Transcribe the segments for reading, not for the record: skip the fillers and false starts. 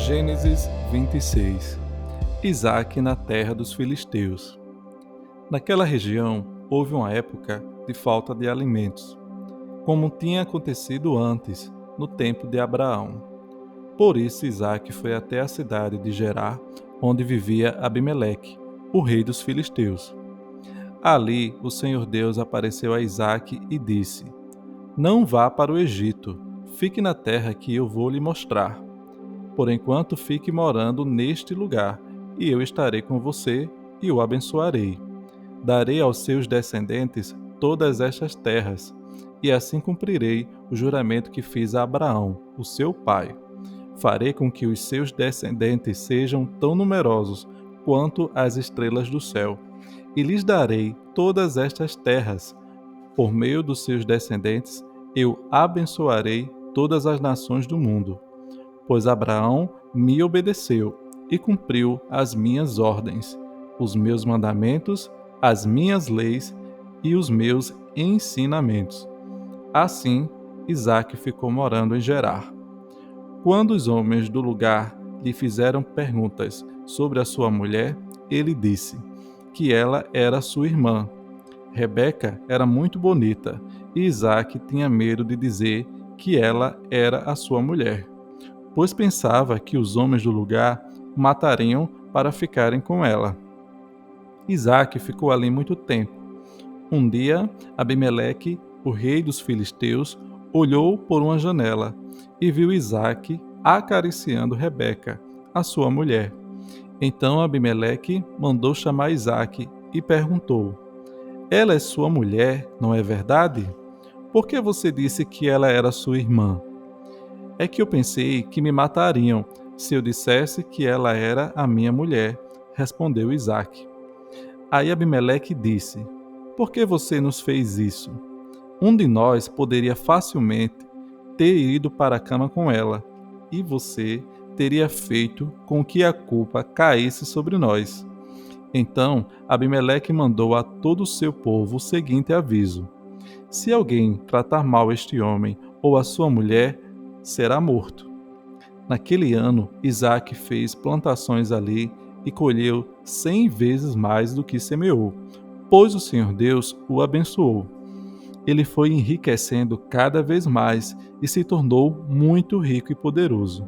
Gênesis 26. Isaque na terra dos filisteus. Naquela região houve uma época de falta de alimentos, como tinha acontecido antes, no tempo de Abraão. Por isso Isaque foi até a cidade de Gerar, onde vivia Abimeleque, o rei dos filisteus. Ali o Senhor Deus apareceu a Isaque e disse: Não vá para o Egito, fique na terra que eu vou lhe mostrar. Por enquanto fique morando neste lugar, e eu estarei com você e o abençoarei. Darei aos seus descendentes todas estas terras, e assim cumprirei o juramento que fiz a Abraão, o seu pai. Farei com que os seus descendentes sejam tão numerosos quanto as estrelas do céu, e lhes darei todas estas terras. Por meio dos seus descendentes, eu abençoarei todas as nações do mundo. Pois Abraão me obedeceu e cumpriu as minhas ordens, os meus mandamentos, as minhas leis e os meus ensinamentos. Assim, Isaque ficou morando em Gerar. Quando os homens do lugar lhe fizeram perguntas sobre a sua mulher, ele disse que ela era sua irmã. Rebeca era muito bonita e Isaque tinha medo de dizer que ela era a sua mulher, pois pensava que os homens do lugar o matariam para ficarem com ela. Isaque ficou ali muito tempo. Um dia, Abimeleque, o rei dos filisteus, olhou por uma janela e viu Isaque acariciando Rebeca, a sua mulher. Então Abimeleque mandou chamar Isaque e perguntou: Ela é sua mulher, não é verdade? Por que você disse que ela era sua irmã? É que eu pensei que me matariam se eu dissesse que ela era a minha mulher, respondeu Isaque. Aí Abimeleque disse: Por que você nos fez isso? Um de nós poderia facilmente ter ido para a cama com ela, e você teria feito com que a culpa caísse sobre nós. Então Abimeleque mandou a todo o seu povo o seguinte aviso: Se alguém tratar mal este homem ou a sua mulher, será morto. Naquele ano, Isaque fez plantações ali e colheu 100 vezes mais do que semeou, pois o Senhor Deus o abençoou. Ele foi enriquecendo cada vez mais e se tornou muito rico e poderoso.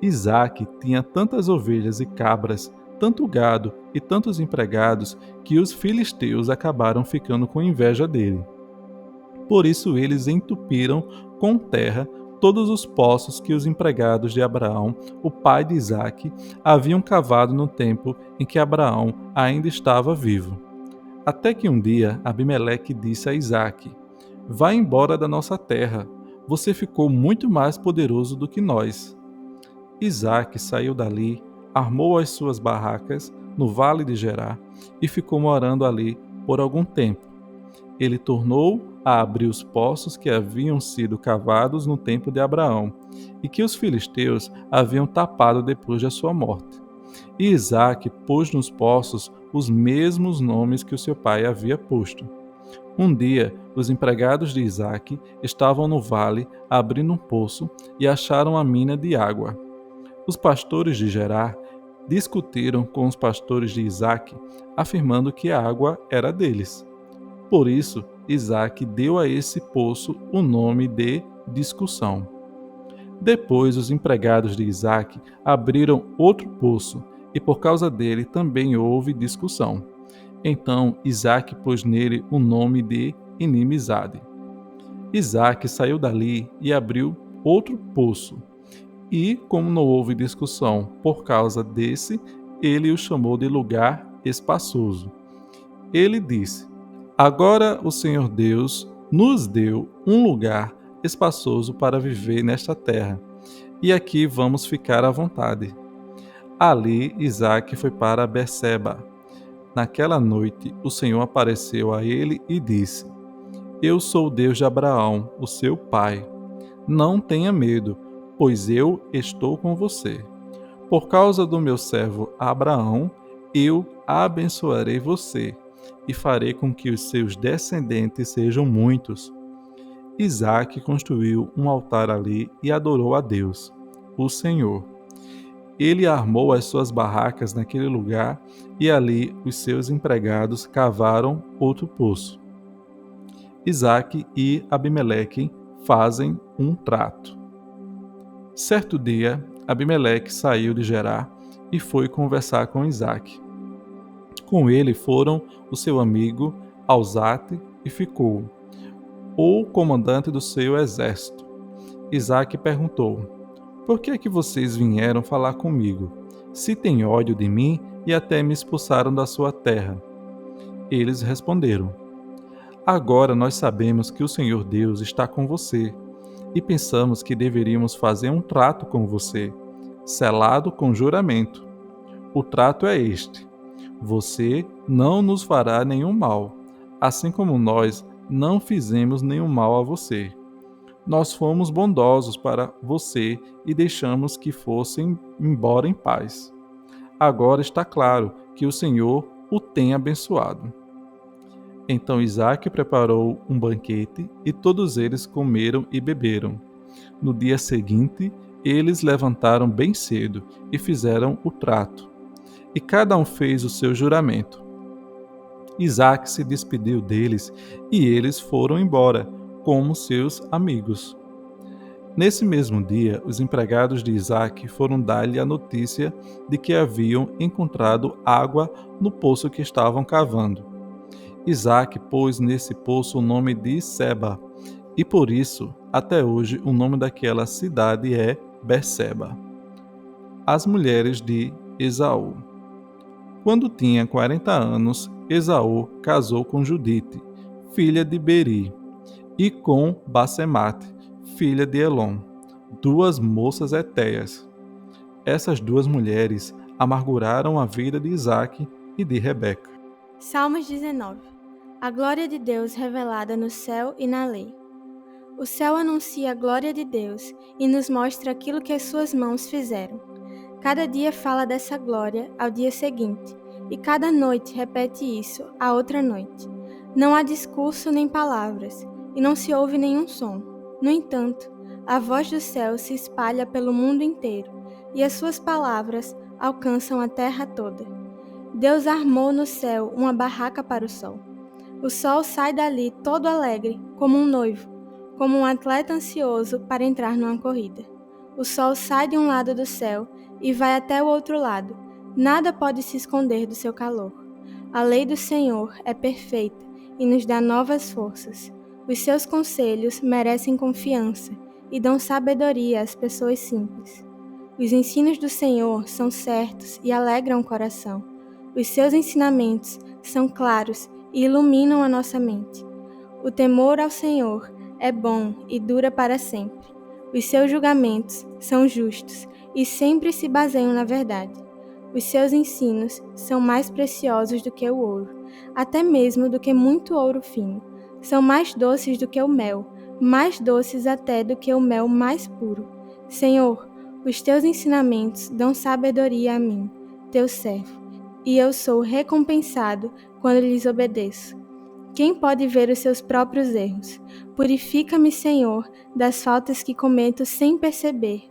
Isaque tinha tantas ovelhas e cabras, tanto gado e tantos empregados, que os filisteus acabaram ficando com inveja dele. Por isso eles entupiram com terra todos os poços que os empregados de Abraão, o pai de Isaque, haviam cavado no tempo em que Abraão ainda estava vivo. Até que um dia Abimeleque disse a Isaque: Vá embora da nossa terra, você ficou muito mais poderoso do que nós. Isaque saiu dali, armou as suas barracas no vale de Gerar e ficou morando ali por algum tempo. Ele tornou a abrir os poços que haviam sido cavados no tempo de Abraão e que os filisteus haviam tapado depois de sua morte. E Isaque pôs nos poços os mesmos nomes que o seu pai havia posto. Um dia, os empregados de Isaque estavam no vale abrindo um poço e acharam a mina de água. Os pastores de Gerar discutiram com os pastores de Isaque, afirmando que a água era deles. Por isso, Isaque deu a esse poço o nome de discussão. Depois, os empregados de Isaque abriram outro poço, e por causa dele também houve discussão. Então, Isaque pôs nele o nome de inimizade. Isaque saiu dali e abriu outro poço. E, como não houve discussão por causa desse, ele o chamou de lugar espaçoso. Ele disse: Agora o Senhor Deus nos deu um lugar espaçoso para viver nesta terra, e aqui vamos ficar à vontade. Ali Isaque foi para Berseba. Naquela noite o Senhor apareceu a ele e disse: Eu sou o Deus de Abraão, o seu pai. Não tenha medo, pois eu estou com você. Por causa do meu servo Abraão, eu abençoarei você e farei com que os seus descendentes sejam muitos. Isaque construiu um altar ali e adorou a Deus, o Senhor. ele armou as suas barracas naquele lugar e ali os seus empregados cavaram outro poço. Isaque e Abimeleque fazem um trato. Certo dia, Abimeleque saiu de Gerar e foi conversar com Isaque. Com ele foram o seu amigo Alzate e Ficol, o comandante do seu exército. Isaque perguntou: Por que é que vocês vieram falar comigo? Se têm ódio de mim e até me expulsaram da sua terra. Eles responderam: Agora nós sabemos que o Senhor Deus está com você e pensamos que deveríamos fazer um trato com você, selado com juramento. O trato é este: você não nos fará nenhum mal, assim como nós não fizemos nenhum mal a você. Nós fomos bondosos para você e deixamos que fossem embora em paz. Agora está claro que o Senhor o tem abençoado. Então Isaque preparou um banquete e todos eles comeram e beberam. No dia seguinte, eles levantaram bem cedo e fizeram o trato. E cada um fez o seu juramento. Isaque se despediu deles e eles foram embora, como seus amigos. Nesse mesmo dia, os empregados de Isaque foram dar-lhe a notícia de que haviam encontrado água no poço que estavam cavando. Isaque pôs nesse poço o nome de Seba, e por isso, até hoje, o nome daquela cidade é Berseba. As mulheres de Esaú. Quando tinha 40 anos, Esaú casou com Judite, filha de Beri, e com Basemate, filha de Elom, duas moças hetéias. Essas duas mulheres amarguraram a vida de Isaque e de Rebeca. Salmos 19. A glória de Deus revelada no céu e na lei. O céu anuncia a glória de Deus e nos mostra aquilo que as suas mãos fizeram. Cada dia fala dessa glória ao dia seguinte, e cada noite repete isso à outra noite. Não há discurso nem palavras, e não se ouve nenhum som. No entanto, a voz do céu se espalha pelo mundo inteiro, e as suas palavras alcançam a terra toda. Deus armou no céu uma barraca para o sol. O sol sai dali todo alegre, como um noivo, como um atleta ansioso para entrar numa corrida. O sol sai de um lado do céu e vai até o outro lado. Nada pode se esconder do seu calor. A lei do Senhor é perfeita e nos dá novas forças. Os seus conselhos merecem confiança e dão sabedoria às pessoas simples. Os ensinos do Senhor são certos e alegram o coração. Os seus ensinamentos são claros e iluminam a nossa mente. O temor ao Senhor é bom e dura para sempre. Os seus julgamentos são justos e sempre se baseiam na verdade. Os seus ensinos são mais preciosos do que o ouro, até mesmo do que muito ouro fino. São mais doces do que o mel, mais doces até do que o mel mais puro. Senhor, os teus ensinamentos dão sabedoria a mim, teu servo, e eu sou recompensado quando lhes obedeço. Quem pode ver os seus próprios erros? Purifica-me, Senhor, das faltas que cometo sem perceber.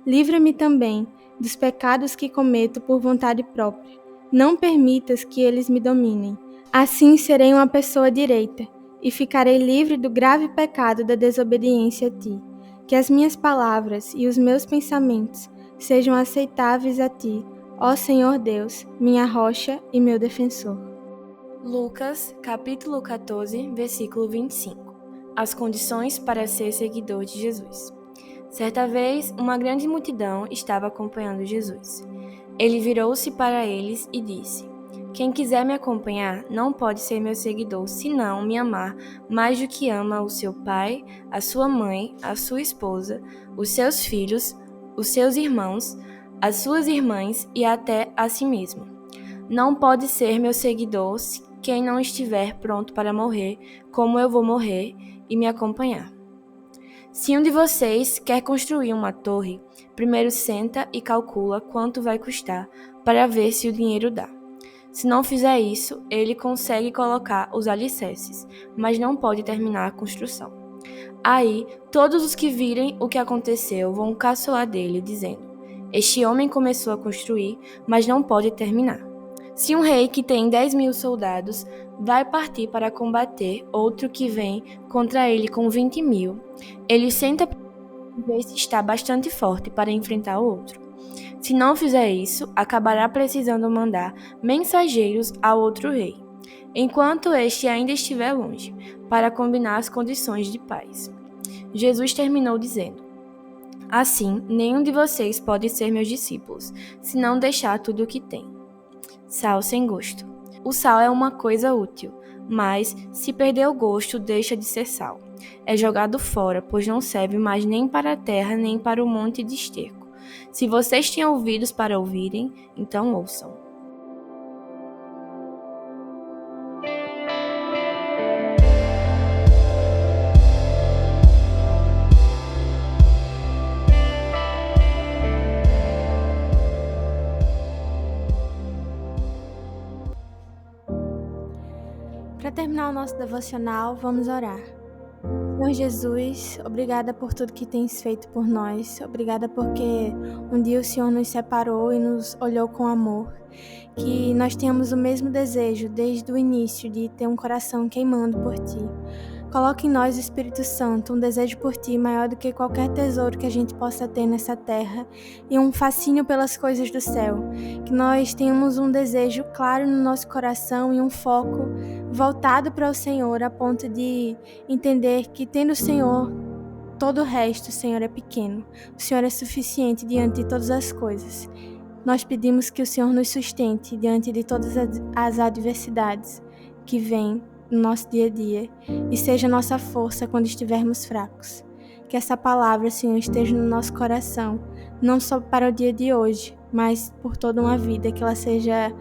Livra-me também dos pecados que cometo por vontade própria. Não permitas que eles me dominem. Assim serei uma pessoa direita e ficarei livre do grave pecado da desobediência a ti. Que as minhas palavras e os meus pensamentos sejam aceitáveis a ti, ó Senhor Deus, minha rocha e meu defensor. Lucas, capítulo 14, versículo 25. As condições para ser seguidor de Jesus. Certa vez, uma grande multidão estava acompanhando Jesus. Ele virou-se para eles e disse: Quem quiser me acompanhar não pode ser meu seguidor se não me amar mais do que ama o seu pai, a sua mãe, a sua esposa, os seus filhos, os seus irmãos, as suas irmãs e até a si mesmo. Não pode ser meu seguidor quem não estiver pronto para morrer, como eu vou morrer, e me acompanhar. Se um de vocês quer construir uma torre, primeiro senta e calcula quanto vai custar, para ver se o dinheiro dá. Se não fizer isso, ele consegue colocar os alicerces, mas não pode terminar a construção. Aí, todos os que virem o que aconteceu vão caçoar dele, dizendo: Este homem começou a construir, mas não pode terminar. Se um rei que tem 10.000 soldados vai partir para combater outro que vem contra ele com 20.000, ele senta para ver se está bastante forte para enfrentar o outro. Se não fizer isso, acabará precisando mandar mensageiros ao outro rei, enquanto este ainda estiver longe, para combinar as condições de paz. Jesus terminou dizendo: assim, nenhum de vocês pode ser meus discípulos, se não deixar tudo o que tem. Sal sem gosto. O sal é uma coisa útil, mas, se perder o gosto, deixa de ser sal. É jogado fora, pois não serve mais nem para a terra, nem para o monte de esterco. Se vocês têm ouvidos para ouvirem, então ouçam. Para terminar o nosso devocional, vamos orar. Senhor Jesus, obrigada por tudo que tens feito por nós. Obrigada porque um dia o Senhor nos separou e nos olhou com amor. Que nós tenhamos o mesmo desejo desde o início de ter um coração queimando por Ti. Coloque em nós, Espírito Santo, um desejo por Ti maior do que qualquer tesouro que a gente possa ter nessa terra e um fascínio pelas coisas do céu. Que nós tenhamos um desejo claro no nosso coração e um foco voltado para o Senhor, a ponto de entender que, tendo o Senhor, todo o resto, o Senhor é pequeno. O Senhor é suficiente diante de todas as coisas. Nós pedimos que o Senhor nos sustente diante de todas as adversidades que vêm no nosso dia a dia e seja nossa força quando estivermos fracos. Que essa palavra, Senhor, esteja no nosso coração, não só para o dia de hoje, mas por toda uma vida, que ela seja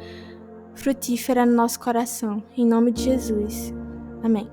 frutífera no nosso coração. Em nome de Jesus. Amém.